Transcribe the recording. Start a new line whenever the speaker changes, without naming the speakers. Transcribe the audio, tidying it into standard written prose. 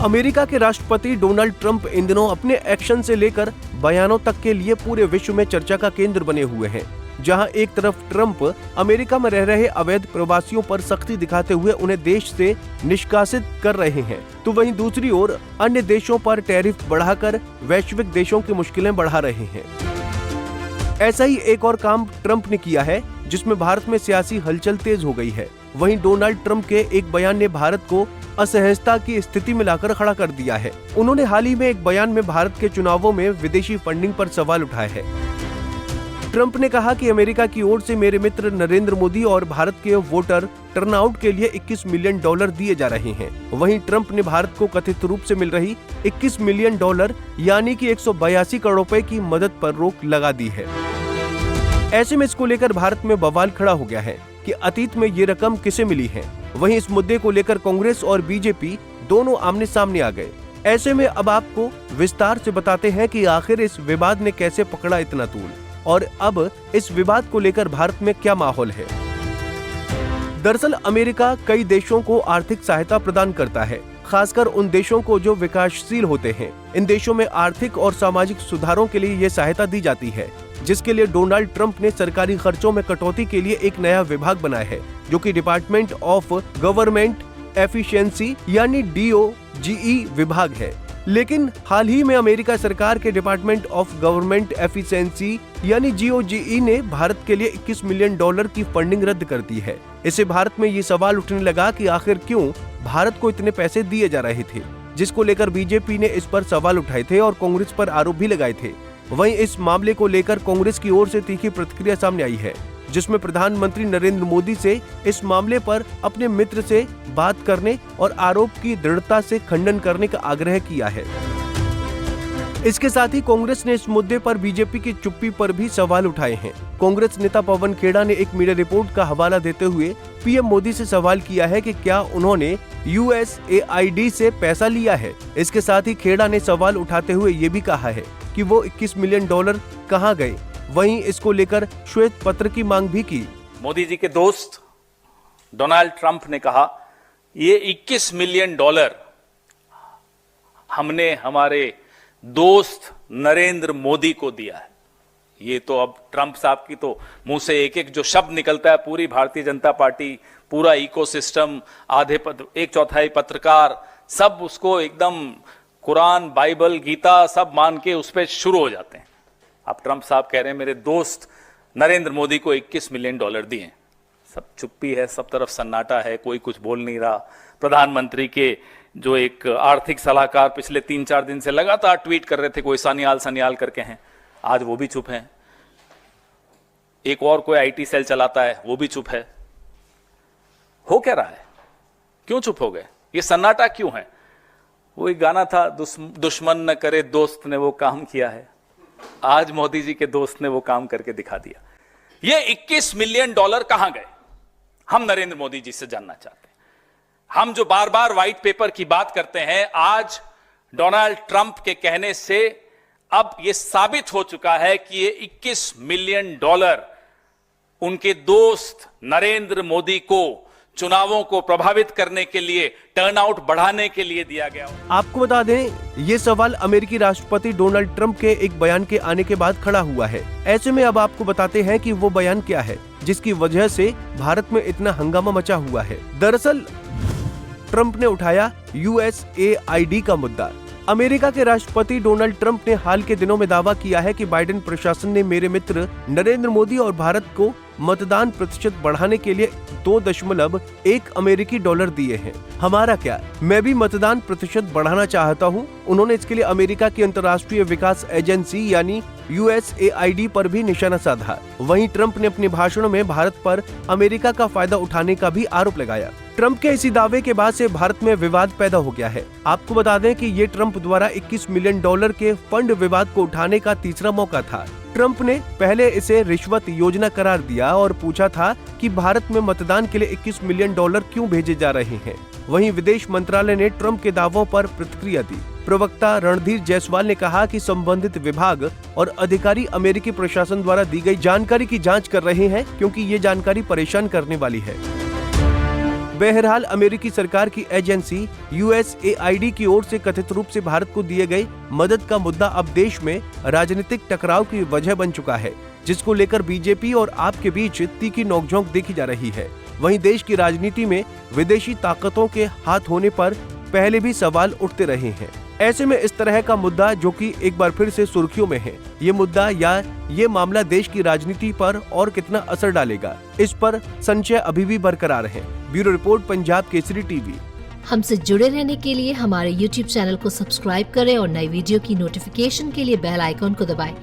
America के राष्ट्रपति Donald Trump इन दिनों अपने एक्शन से लेकर बयानों तक के लिए पूरे विश्व में चर्चा का केंद्र बने हुए हैं। जहां एक तरफ ट्रंप अमेरिका में रह रहे अवैध प्रवासियों पर सख्ती दिखाते हुए उन्हें देश से निष्कासित कर रहे हैं, तो वहीं दूसरी ओर अन्य देशों पर टैरिफ बढ़ाकर वैश्विक देशों की मुश्किलें बढ़ा रहे हैं। ऐसा ही एक और काम ट्रंप ने किया है जिसमें भारत में सियासी हलचल तेज हो गई है। वहीं डोनाल्ड ट्रंप के एक बयान ने भारत को असहजता की स्थिति में लाकर खड़ा कर दिया है। उन्होंने हाल ही में एक बयान में भारत के चुनावों में विदेशी फंडिंग पर सवाल उठाए हैं। ट्रंप ने कहा कि अमेरिका की ओर से मेरे मित्र नरेंद्र मोदी और भारत के वोटर टर्नआउट के लिए $21 मिलियन दिए जा रहे हैं। वहीं ट्रंप ने भारत को कथित रूप से मिल रही $21 मिलियन यानी कि 182 करोड़ रुपए की मदद पर रोक लगा दी है। ऐसे में इसको लेकर भारत में बवाल खड़ा हो गया है कि अतीत में ये रकम किसे मिली है। वहीं इस मुद्दे को लेकर कांग्रेस और बीजेपी दोनों आमने सामने आ गए। ऐसे में अब आपको विस्तार से बताते हैं कि आखिर इस विवाद ने कैसे पकड़ा इतना तूल और अब इस विवाद को लेकर भारत में क्या माहौल है। दरअसल अमेरिका कई देशों को आर्थिक सहायता प्रदान करता है, खासकर उन देशों को जो विकासशील होते हैं। इन देशों में आर्थिक और सामाजिक सुधारों के लिए ये सहायता दी जाती है, जिसके लिए डोनाल्ड ट्रंप ने सरकारी खर्चों में कटौती के लिए एक नया विभाग बनाया है, जो कि डिपार्टमेंट ऑफ गवर्नमेंट एफिशिएंसी यानी DOGE विभाग है। लेकिन हाल ही में अमेरिका सरकार के डिपार्टमेंट ऑफ गवर्नमेंट एफिशिएंसी यानी DOGE ने भारत के लिए $21 मिलियन की फंडिंग रद्द कर दी है। इससे भारत में ये सवाल उठने लगा कि आखिर क्यों भारत को इतने पैसे दिए जा रहे थे, जिसको लेकर बीजेपी ने इस पर सवाल उठाए थे और कांग्रेस पर आरोप भी लगाए थे। वहीं इस मामले को लेकर कांग्रेस की ओर से तीखी प्रतिक्रिया सामने आई है, जिसमें प्रधानमंत्री नरेंद्र मोदी से इस मामले पर अपने मित्र से बात करने और आरोप की दृढ़ता से खंडन करने का आग्रह किया है। इसके साथ ही कांग्रेस ने इस मुद्दे पर बीजेपी की चुप्पी पर भी सवाल उठाए हैं। कांग्रेस नेता पवन खेड़ा ने एक मीडिया रिपोर्ट का हवाला देते हुए पीएम मोदी से सवाल किया है कि क्या उन्होंने USAID से पैसा लिया है। इसके साथ ही खेड़ा ने सवाल उठाते हुए ये भी कहा है कि वो $21 मिलियन कहां गए। वहीं इसको लेकर श्वेत पत्र की मांग भी की।
मोदी जी के दोस्त डोनाल्ड ट्रंप ने कहा ये $21 मिलियन हमने हमारे दोस्त नरेंद्र मोदी को दिया है। ये तो अब ट्रंप साहब की तो मुंह से एक एक जो शब्द निकलता है, पूरी भारतीय जनता पार्टी, पूरा इकोसिस्टम, आधे 1/4 पत्रकार, सब उसको एकदम कुरान, बाइबल, गीता सब मान के उस पर शुरू हो जाते हैं। अब ट्रंप साहब कह रहे हैं मेरे दोस्त नरेंद्र मोदी को $21 मिलियन दिए। सब चुप्पी है, सब तरफ सन्नाटा है, कोई कुछ बोल नहीं रहा। प्रधानमंत्री के जो एक आर्थिक सलाहकार पिछले 3-4 दिन से लगातार ट्वीट कर रहे थे, कोई सनियाल करके हैं, आज वो भी चुप हैं। एक और कोई IT सेल चलाता है, वो भी चुप है। हो क्या रहा है? क्यों चुप हो गए? ये सन्नाटा क्यों है? वो एक गाना था, दुश्मन न करे दोस्त ने वो काम किया है। आज मोदी जी के दोस्त ने वो काम करके दिखा दिया। ये $21 मिलियन कहां गए, हम नरेंद्र मोदी जी से जानना चाहते हैं। हम जो बार बार व्हाइट पेपर की बात करते हैं, आज डोनाल्ड ट्रंप के कहने से अब यह साबित हो चुका है कि ये $21 मिलियन उनके दोस्त नरेंद्र मोदी को चुनावों को प्रभावित करने के लिए, टर्नआउट बढ़ाने के लिए दिया गया।
आपको बता दें, ये सवाल अमेरिकी राष्ट्रपति डोनाल्ड ट्रंप के एक बयान के आने के बाद खड़ा हुआ है। ऐसे में अब आपको बताते हैं कि वो बयान क्या है जिसकी वजह से भारत में इतना हंगामा मचा हुआ है। दरअसल ट्रंप ने उठाया USAID का मुद्दा। अमेरिका के राष्ट्रपति डोनाल्ड ट्रंप ने हाल के दिनों में दावा किया है कि बाइडेन प्रशासन ने मेरे मित्र नरेंद्र मोदी और भारत को मतदान प्रतिशत बढ़ाने के लिए $2.1 अमेरिकी दिए हैं। हमारा क्या, मैं भी मतदान प्रतिशत बढ़ाना चाहता हूं। उन्होंने इसके लिए अमेरिका की अंतर्राष्ट्रीय विकास एजेंसी यानी USAID पर भी निशाना साधा। वहीं ट्रंप ने अपने भाषणों में भारत पर अमेरिका का फायदा उठाने का भी आरोप लगाया। ट्रंप के इसी दावे के बाद से भारत में विवाद पैदा हो गया है। आपको बता दें कि ये ट्रंप द्वारा $21 मिलियन के फंड विवाद को उठाने का तीसरा मौका था। ट्रंप ने पहले इसे रिश्वत योजना करार दिया और पूछा था कि भारत में मतदान के लिए $21 मिलियन क्यों भेजे जा रहे हैं। वहीं विदेश मंत्रालय ने ट्रंप के दावों पर प्रतिक्रिया दी। प्रवक्ता रणधीर जायसवाल ने कहा कि संबंधित विभाग और अधिकारी अमेरिकी प्रशासन द्वारा दी गई जानकारी की जांच कर रहे हैं, क्योंकि ये जानकारी परेशान करने वाली है। बहरहाल अमेरिकी सरकार की एजेंसी USAID की ओर से कथित रूप से भारत को दिए गए मदद का मुद्दा अब देश में राजनीतिक टकराव की वजह बन चुका है, जिसको लेकर बीजेपी और आप के बीच तीखी नोकझोंक देखी जा रही है। वहीं देश की राजनीति में विदेशी ताकतों के हाथ होने पर पहले भी सवाल उठते रहे हैं। ऐसे में इस तरह का मुद्दा जो कि एक बार फिर से सुर्खियों में है, ये मुद्दा या ये मामला देश की राजनीति पर और कितना असर डालेगा, इस पर संशय अभी भी बरकरार है। Bureau report, Punjab Kesari TV.
हमसे जुड़े रहने के लिए हमारे YouTube चैनल को सब्सक्राइब करें और नई वीडियो की नोटिफिकेशन के लिए बेल आइकॉन को दबाएं।